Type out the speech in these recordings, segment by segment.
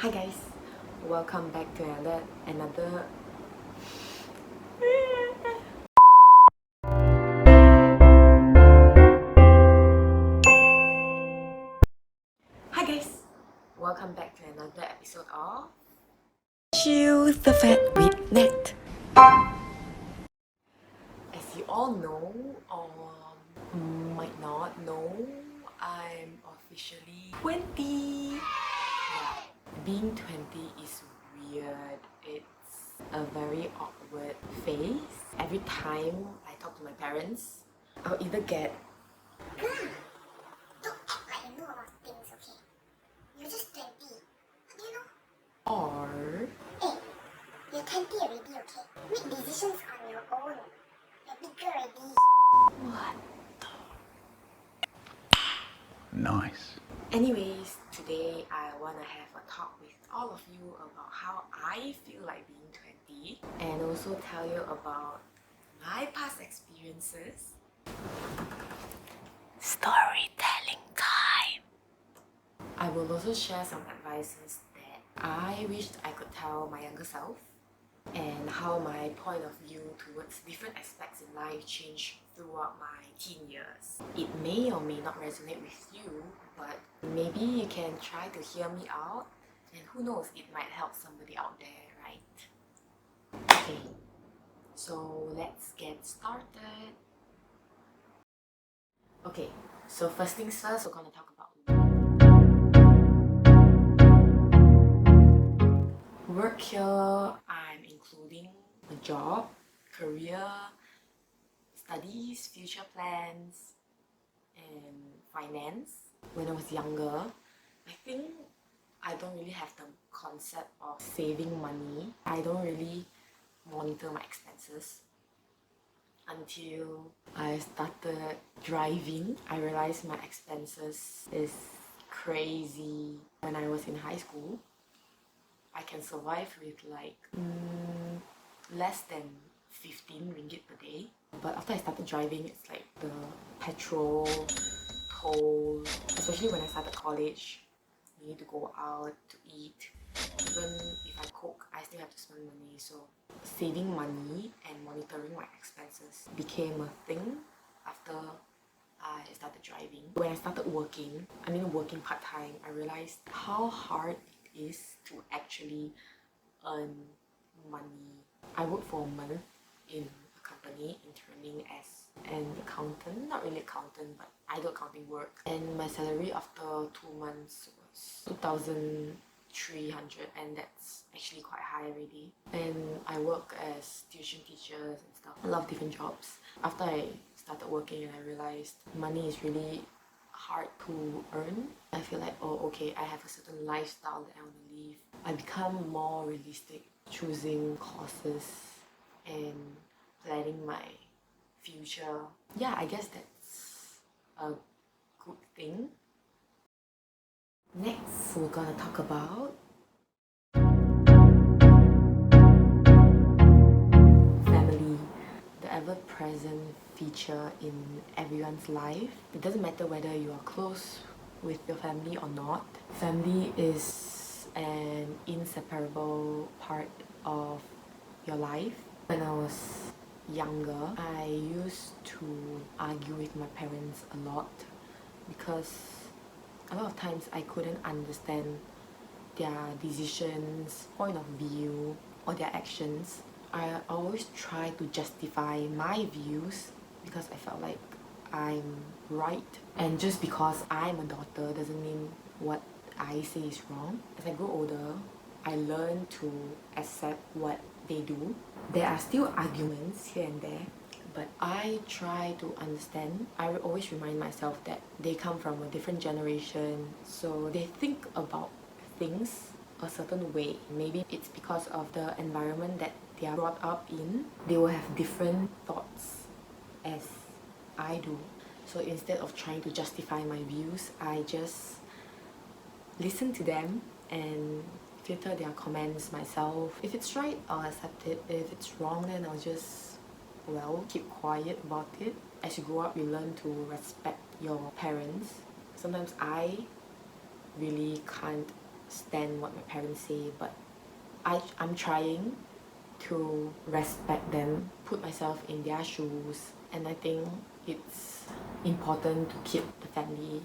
Hi guys, welcome back to another Hi guys, welcome back to another episode of Choose the Fat with Net. As you all know or might not know, I'm officially 20. Yeah, being 20 is weird. It's a very awkward phase. Every time I talk to my parents, I'll either get Don't act like you know a lot of things, okay? You're just 20. What do you know? or Hey, you're 20 already, okay? Make decisions on your own. You're bigger already. what? Nice. Anyways, today I want to have a talk with all of you about how I feel like being 20 and also tell you about my past experiences. Storytelling time! I will also share some advices that I wished I could tell my younger self and how my point of view towards different aspects in life changed throughout my teen years. It may or may not resonate with you, but maybe you can try to hear me out, and who knows, it might help somebody out there, right? Okay, so let's get started. Okay, so first things first, we're gonna talk about work here. I'm including a job, career, studies, future plans, and finance. When I was younger, I think I don't really have the concept of saving money. I don't really monitor my expenses until I started driving. I realized my expenses is crazy. When I was in high school, I can survive with like less than 15 ringgit per day. But after I started driving, it's like the petrol, toll, especially when I started college, you need to go out to eat. Even if I cook, I still have to spend money. So saving money and monitoring my expenses became a thing after I started driving. When I started working, working part-time, I realized how hard it is to actually earn money. I worked for a month in a company interning as an accountant, not really accountant, but I do accounting work. And my salary after 2 months was 2,300, and that's actually quite high already. And I work as tuition teachers and stuff, a lot of different jobs. After I started working and I realized money is really hard to earn, I feel like, oh okay, I have a certain lifestyle that I want to live. I become more realistic, choosing courses and planning my future. Yeah, I guess that's a good thing. Next, we're gonna talk about family, the ever-present feature in everyone's life. It doesn't matter whether you are close with your family or not. Family is an inseparable part of your life. When I was younger, I used to argue with my parents a lot because a lot of times I couldn't understand their decisions, point of view, or their actions. I always try to justify my views because I felt like I'm right. And just because I'm a daughter doesn't mean what I say is wrong. As I grow older, I learn to accept what they do. There are still arguments here and there, but I try to understand. I will always remind myself that they come from a different generation, so they think about things a certain way. Maybe it's because of the environment that they are brought up in. They will have different thoughts as I do. So instead of trying to justify my views, I just listen to them and filter their comments myself. If it's right, I'll accept it. If it's wrong, then I'll just, well, keep quiet about it. As you grow up, you learn to respect your parents. Sometimes I really can't stand what my parents say, but I'm trying to respect them, put myself in their shoes, and I think it's important to keep the family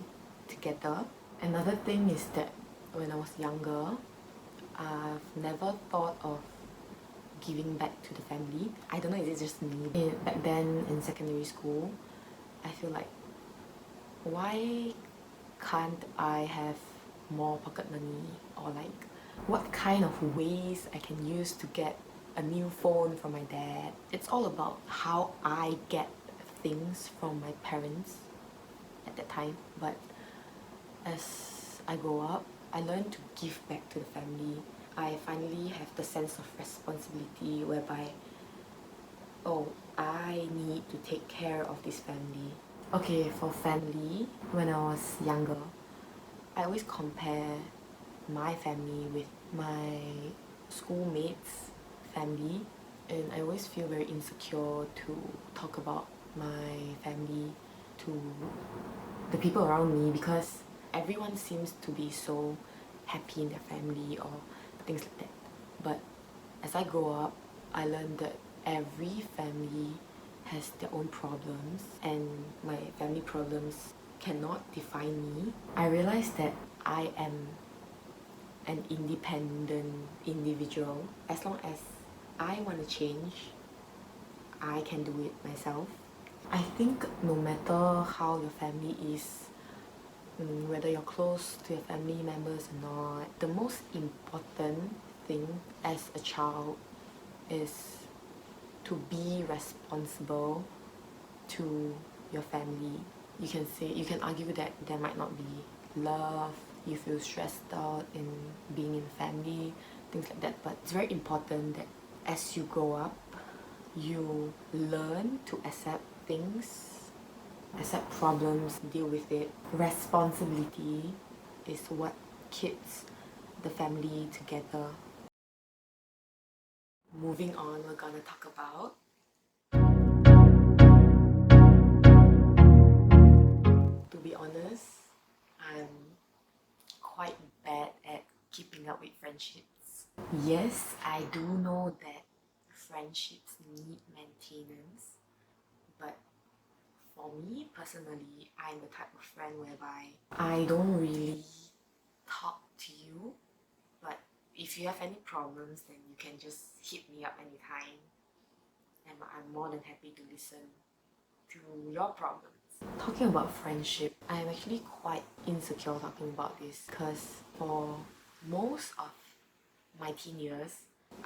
together. Another thing is that when I was younger, I've never thought of giving back to the family. I don't know, is it just me? Back then in secondary school, I feel like, why can't I have more pocket money, or like what kind of ways I can use to get a new phone from my dad. It's all about how I get things from my parents at that time. But as I grow up, I learned to give back to the family. I finally have the sense of responsibility whereby, oh, I need to take care of this family. Okay, for family, when I was younger, I always compare my family with my schoolmates' family, and I always feel very insecure to talk about my family to the people around me, because everyone seems to be so happy in their family or things like that. But as I grow up, I learned that every family has their own problems, and my family problems cannot define me. I realized that I am an independent individual. As long as I want to change, I can do it myself. I think no matter how your family is, whether you're close to your family members or not, the most important thing as a child is to be responsible to your family. You can argue that there might not be love, you feel stressed out in being in family, things like that, but it's very important that as you grow up, you learn to accept things, accept problems, deal with it. Responsibility is what keeps the family together. Moving on, we're gonna talk about to be honest, I'm quite bad at keeping up with friendships. Yes, I do know that friendships need maintenance, but for me personally, I'm the type of friend whereby I don't really talk to you, but if you have any problems, then you can just hit me up anytime, and I'm more than happy to listen to your problems. Talking about friendship, I'm actually quite insecure talking about this, because for most of my teen years,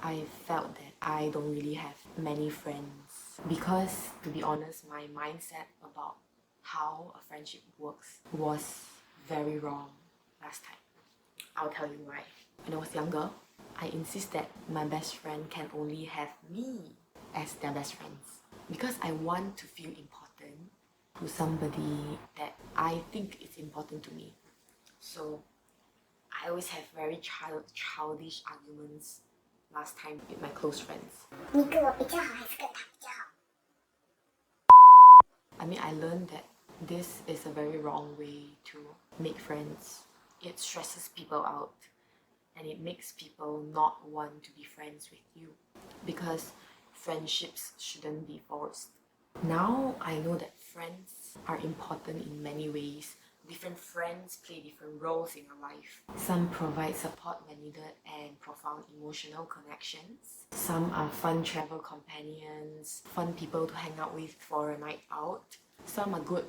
I felt that I don't really have many friends, because to be honest, my mindset about how a friendship works was very wrong last time. I'll tell you why. When I was younger, I insist that my best friend can only have me as their best friends, because I want to feel important to somebody that I think is important to me. So I always have very childish arguments last time with my close friends. 你跟我比较好还是跟他比较好？ I mean, I learned that this is a very wrong way to make friends. It stresses people out, and it makes people not want to be friends with you, because friendships shouldn't be forced. Now I know that friends are important in many ways. Different friends play different roles in your life. Some provide support when needed and profound emotional connections. Some are fun travel companions, fun people to hang out with for a night out. Some are good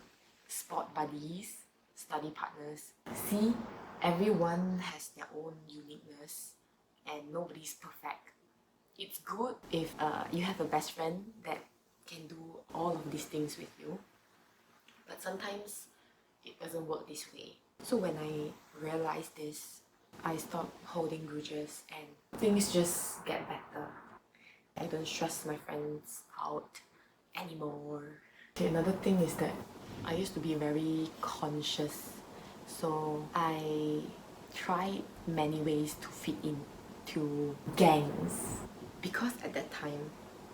sport buddies, study partners. See, everyone has their own uniqueness and nobody's perfect. It's good if you have a best friend that can do all of these things with you, but sometimes it doesn't work this way. So when I realized this, I stopped holding grudges and things just get better. I don't stress my friends out anymore. Okay, another thing is that I used to be very conscious, so I tried many ways to fit in to gangs, because at that time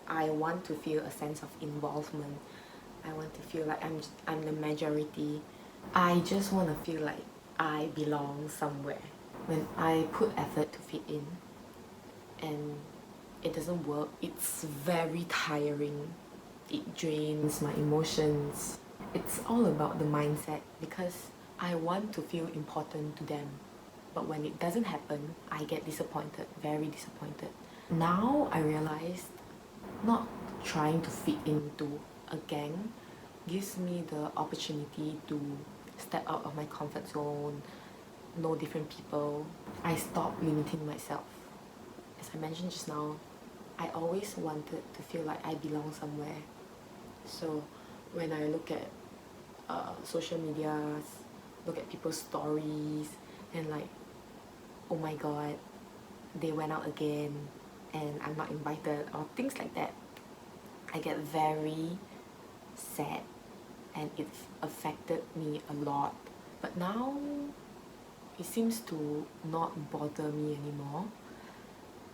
I want to feel a sense of involvement. I want to feel like I'm the majority. I just want to feel like I belong somewhere. When I put effort to fit in and it doesn't work, it's very tiring. It drains my emotions. It's all about the mindset because I want to feel important to them. But when it doesn't happen, I get disappointed, very disappointed. Now I realized not trying to fit into a gang gives me the opportunity to step out of my comfort zone, know different people. I stop limiting myself. As I mentioned just now, I always wanted to feel like I belong somewhere. So when I look at social medias, look at people's stories, and like, oh my god, they went out again and I'm not invited, or things like that, I get very sad and it affected me a lot. But now it seems to not bother me anymore.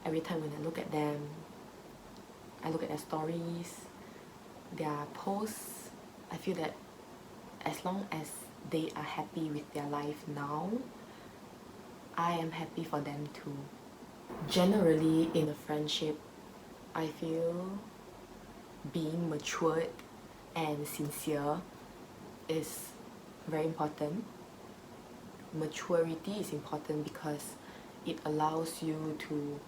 Every time when I look at them, I look at their stories, their posts, I feel that as long as they are happy with their life now, I am happy for them too. Generally, in a friendship, I feel being matured and sincere is very important. Maturity is important because it allows you to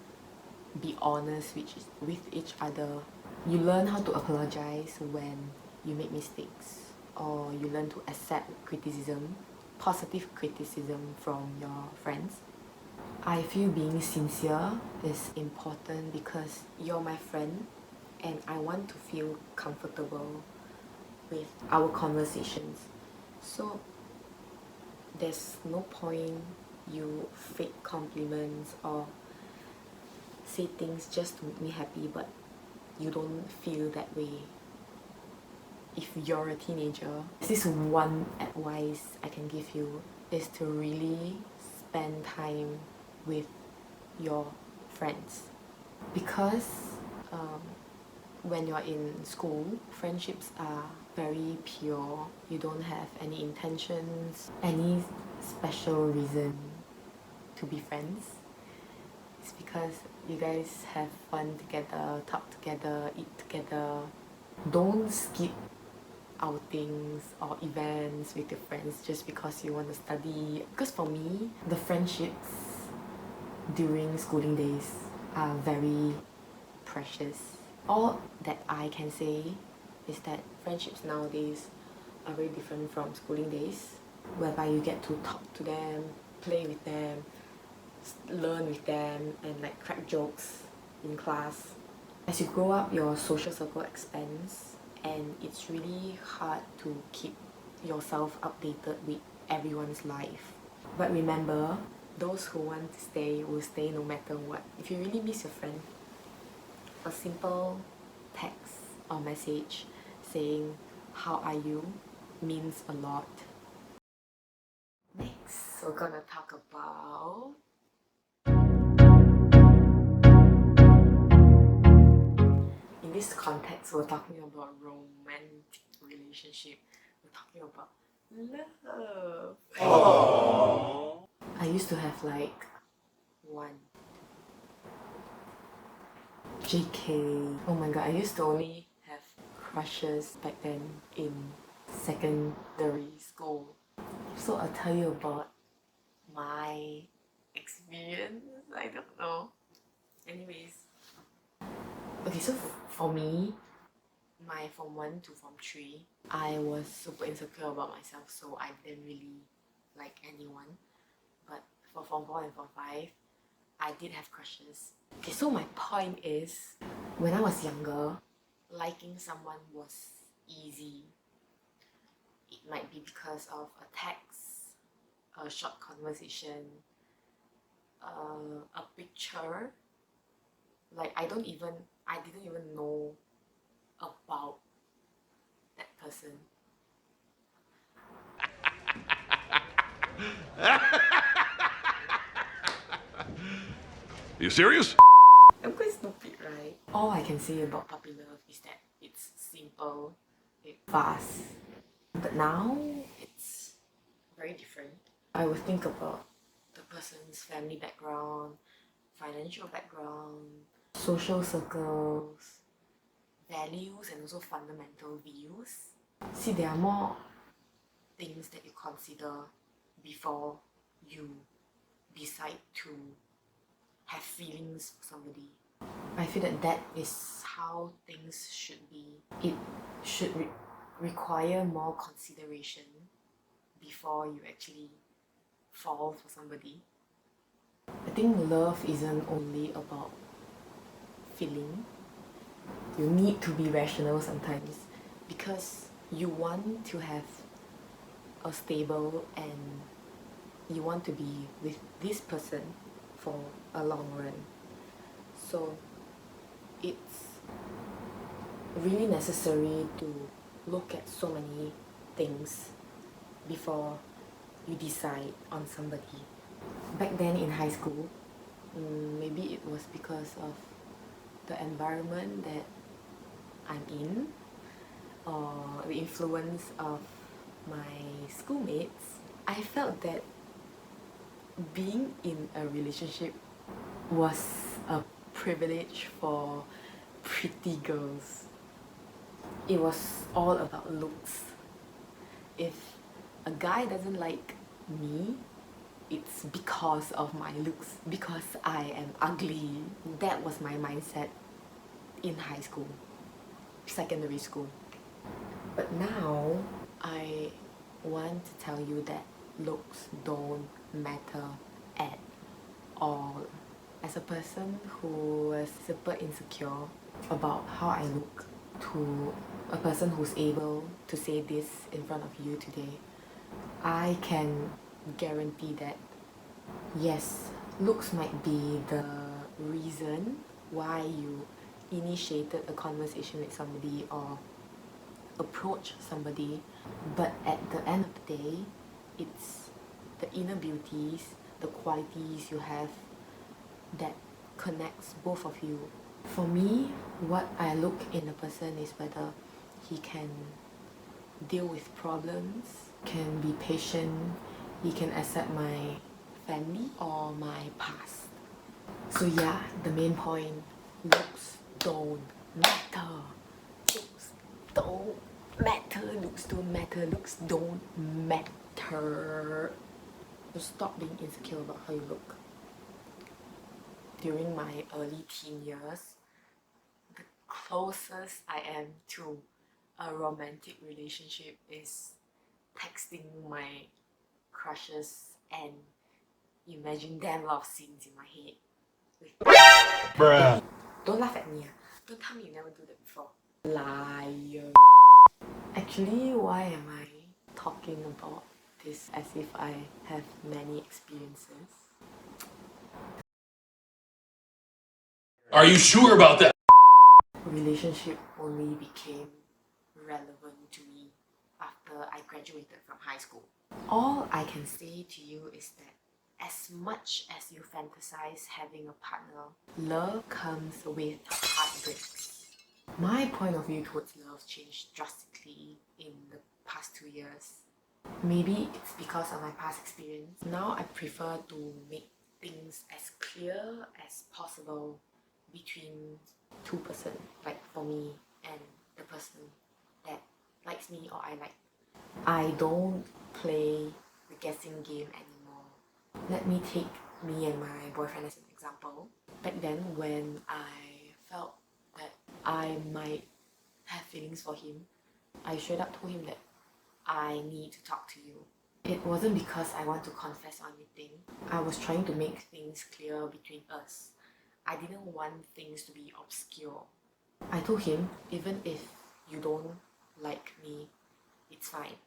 be honest with each other. You learn how to apologize when you make mistakes, or you learn to accept criticism, positive criticism from your friends. I feel being sincere is important because you're my friend and I want to feel comfortable with our conversations. So there's no point you fake compliments or say things just to make me happy, but you don't feel that way if you're a teenager. This one advice I can give you is to really spend time with your friends, because um, when you're in school, friendships are very pure. You don't have any intentions, any special reason to be friends. It's because you guys have fun together, talk together, eat together. Don't skip outings or events with your friends just because you want to study. Because for me, the friendships during schooling days are very precious. All that I can say is that friendships nowadays are very different from schooling days, whereby you get to talk to them, play with them, learn with them, and like crack jokes in class. As you grow up, your social circle expands, and it's really hard to keep yourself updated with everyone's life. But remember, those who want to stay will stay no matter what. If you really miss your friend, a simple text or message saying how are you means a lot. Next, we're gonna talk about in this context, we're talking about romantic relationship. We're talking about love. Aww. I used to have like one. JK. Oh my god, I used to only have crushes back then in secondary school. So I'll tell you about my experience. I don't know. Anyways. Okay, so for me, my Form 1 to Form 3, I was super insecure about myself, so I didn't really like anyone. But for Form 4 and Form 5, I did have crushes. Okay, so my point is, when I was younger, liking someone was easy. It might be because of a text, a short conversation, a picture. Like I didn't even know about that person. You serious? I'm quite stupid, right? All I can say about puppy love is that it's simple, it's fast. But now, it's very different. I will think about the person's family background, financial background, social circles, values, and also fundamental views. See, there are more things that you consider before you decide to have feelings for somebody. I feel that that is how things should be. It should require more consideration before you actually fall for somebody. I think love isn't only about feeling. You need to be rational sometimes because you want to have a stable and you want to be with this person for a long run. So it's really necessary to look at so many things before you decide on somebody. Back then in high school, maybe it was because of the environment that I'm in or the influence of my schoolmates. I felt that being in a relationship was a privilege for pretty girls. It was all about looks. If a guy doesn't like me, it's because of my looks, because I am ugly. That was my mindset in high school, secondary school. But now, I want to tell you that looks don't matter at all. As a person who was super insecure about how I look, to a person who's able to say this in front of you today, I can guarantee that yes, looks might be the reason why you initiated a conversation with somebody or approach somebody, but at the end of the day, it's the inner beauties, the qualities you have that connects both of you. For me, what I look in a person is whether he can deal with problems, can be patient, he can accept my family or my past. So yeah, the main point, looks don't matter. Looks don't matter, looks don't matter, looks don't matter. So stop being insecure about how you look. During my early teen years, the closest I am to a romantic relationship is texting my crushes and imagine damn lot of scenes in my head. Bruh. Don't laugh at me. Don't tell me you never do that before. Liar. Actually, why am I talking about this as if I have many experiences? Are you sure about that? Relationship only became relevant to me after I graduated from high school. All I can say to you is that as much as you fantasize having a partner, love comes with heartbreaks. My point of view towards love changed drastically in the past 2 years. Maybe it's because of my past experience. Now I prefer to make things as clear as possible between two person, like for me and the person that likes me or I like. I don't play the guessing game anymore. Let me take me and my boyfriend as an example. Back then when I felt that I might have feelings for him, I straight up told him that I need to talk to you. It wasn't because I want to confess on anything. I was trying to make things clear between us. I didn't want things to be obscure. I told him, even if you don't like me, it's fine.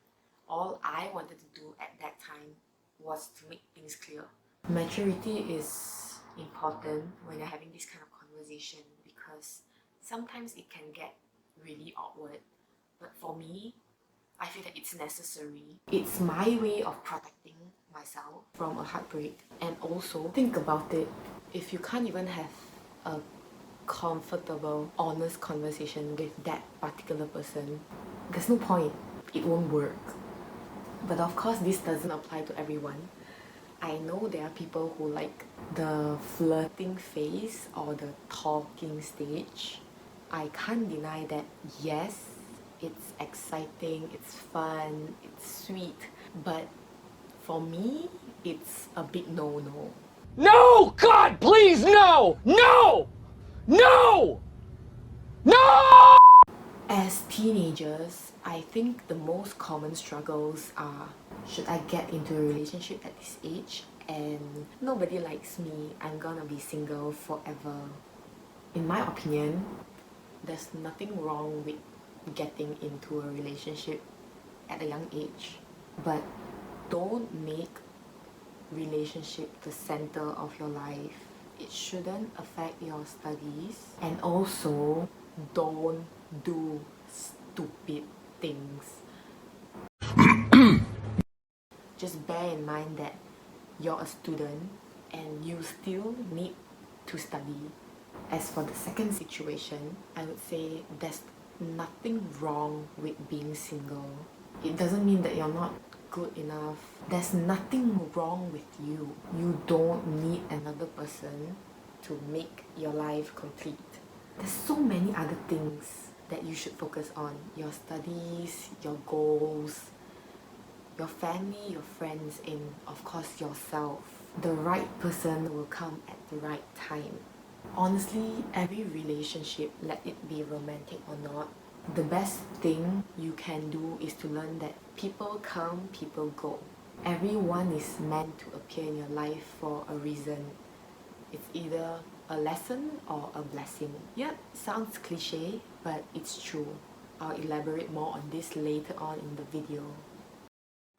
All I wanted to do at that time was to make things clear. Maturity is important when you're having this kind of conversation because sometimes it can get really awkward. But for me, I feel that it's necessary. It's my way of protecting myself from a heartbreak. And also, think about it. If you can't even have a comfortable, honest conversation with that particular person, there's no point. It won't work. But of course, this doesn't apply to everyone. I know there are people who like the flirting phase or the talking stage. I can't deny that yes, it's exciting, it's fun, it's sweet, but for me, it's a big no-no. No! God, please, no! No! No! No! As teenagers, I think the most common struggles are, should I get into a relationship at this age? And nobody likes me, I'm gonna be single forever. In my opinion, there's nothing wrong with getting into a relationship at a young age. But don't make relationship the center of your life. It shouldn't affect your studies. And also, don't do stupid things. Just bear in mind that you're a student and you still need to study. As for the second situation, I would say there's nothing wrong with being single. It doesn't mean that you're not good enough. There's nothing wrong with you. You don't need another person to make your life complete. There's so many other things that you should focus on. Your studies, your goals, your family, your friends, and of course yourself. The right person will come at the right time. Honestly, every relationship, let it be romantic or not, the best thing you can do is to learn that people come, people go. Everyone is meant to appear in your life for a reason. It's either a lesson or a blessing. Yep, sounds cliche, but it's true. I'll elaborate more on this later on in the video.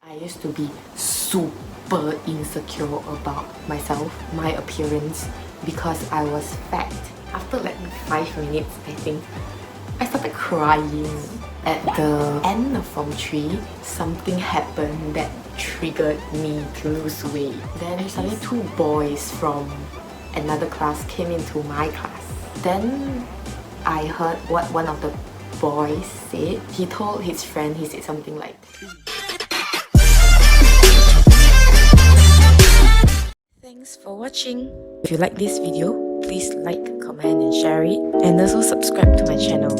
I used to be super insecure about myself, my appearance, because I was fat. After like 5 minutes, I think, I started crying. At the end of Form 3, something happened that triggered me to lose weight. Then suddenly 2 boys from another class came into my class. Then I heard what one of the boys said. He told his friend, he said something like, thanks for watching. If you like this video, please like, comment and share it, and also subscribe to my channel.